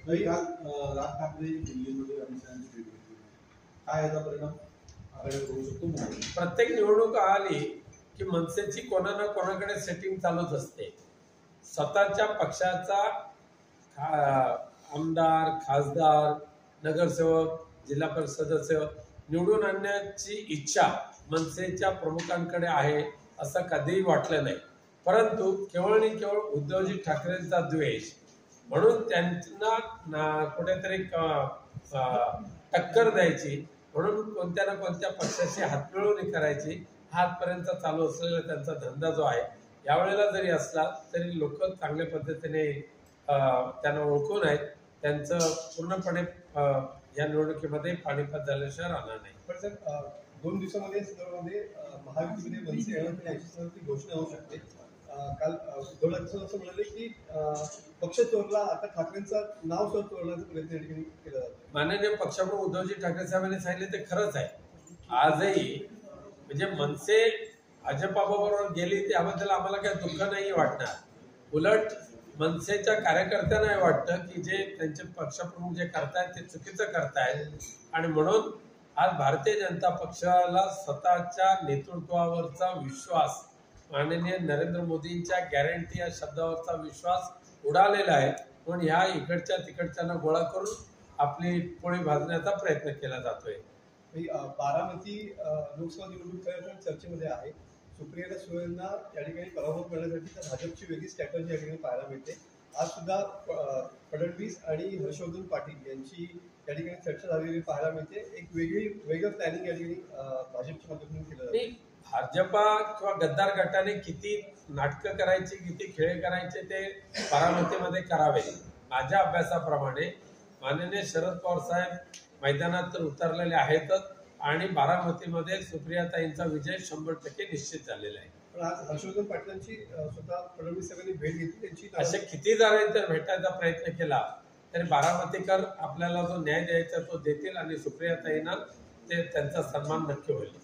काल राज ठाकरे दिल्लीमध्ये अमित शहाची भेट घेतली. काय याचा परिणाम आपल्याला होऊ शकतो? प्रत्येक निवडणूक आली की मनसेची कोणा ना कोणाकडे सेटिंग चालूच असते. स्वतःच्या पक्षाचा आमदार, खासदार, नगरसेवक, जिल्हा परिषद सदस्य निवडून आणण्याची इच्छा मनसेच्या प्रमुखांकडे आहे असं कधीही वाटलं नाही. परंतु केवळ आणि केवळ उद्धवजी ठाकरेंचा द्वेष म्हणून त्यांना कुठेतरी टक्कर द्यायची म्हणून कोणत्या ना कोणत्या पक्षाची हातमिळवणी करायची हा आजपर्यंत चालू असलेला त्यांचा धंदा जो आहे यावेळेला जरी असला तरी लोक चांगल्या पद्धतीने त्यांना ओळखून आहेत. त्यांचं पूर्णपणे या निवडणुकीमध्ये पाणीपत झाल्याशिवाय राहणार नाही. पण सर 2 दिवसामध्ये संदर्भामध्ये महायुतीमध्ये मनसे याची घोषणा होऊ शकते. काल उद्धव ठाकरे असं म्हणाले की पक्ष चोरला, आता ठाकरेंचं नाव सुद्धा चोरण्याचा प्रयत्न या ठिकाणी केला जातो. माननीय पक्षप्रमुख उद्धवजी ठाकरे साहेबांनी सांगितले ते खरंच आहे. आजही म्हणजे मनसे भाजपाबरोबर गेली त्याबद्दल आम्हाला काही दुःख नाही वाटणार. उलट मनसेच्या कार्यकर्त्यांना वाटतं की जे त्यांचे पक्षप्रमुख जे करतायत ते चुकीचं करतायत आणि म्हणून आज भारतीय जनता पक्षाला स्वतःच्या नेतृत्वावरचा विश्वास, माननीय नरेंद्र मोदींच्या गॅरंटी या शब्दावरचा विश्वास उडालेला आहे. म्हणून ह्या इकडच्या तिकडच्यांना गोळा करून आपली पोळी भाजण्याचा प्रयत्न केला जातोय. बारामती लोकसभा निवडणूक चर्चेमध्ये आहे. सुप्रिया सुळेंना या ठिकाणी पराभूत करण्यासाठी तर भाजपची वेगळी स्ट्रॅटर्जी या ठिकाणी पाहायला मिळते. आज सुद्धा फडणवीस आणि हर्षवर्धन पाटील यांची या ठिकाणी चर्चा झालेली पाहायला मिळते. एक वेगळं प्लॅनिंग या ठिकाणी भाजपच्या माध्यमातून केलं जातं. भाजपा किंवा गद्दार गटाने किती नाटकं करायची, किती खेळ करायचे ते बारामतीमध्ये करावे. माझ्या अभ्यासाप्रमाणे माननीय शरद पवार साहेब मैदानात तर उतरलेले आहेतच आणि बारामतीमध्ये सुप्रियाताईंचा विजय 100% निश्चित झालेला आहे. पण आज हर्षवर्धन पाटलांची स्वतः फडणवीस साहेबांनी भेट घेतली. त्यांची असे किती जणांनी तर भेटायचा प्रयत्न केला तरी बारामतीकर आपल्याला जो न्याय द्यायचा तो देतील आणि सुप्रियाताईंना ते त्यांचा सन्मान नक्की होईल.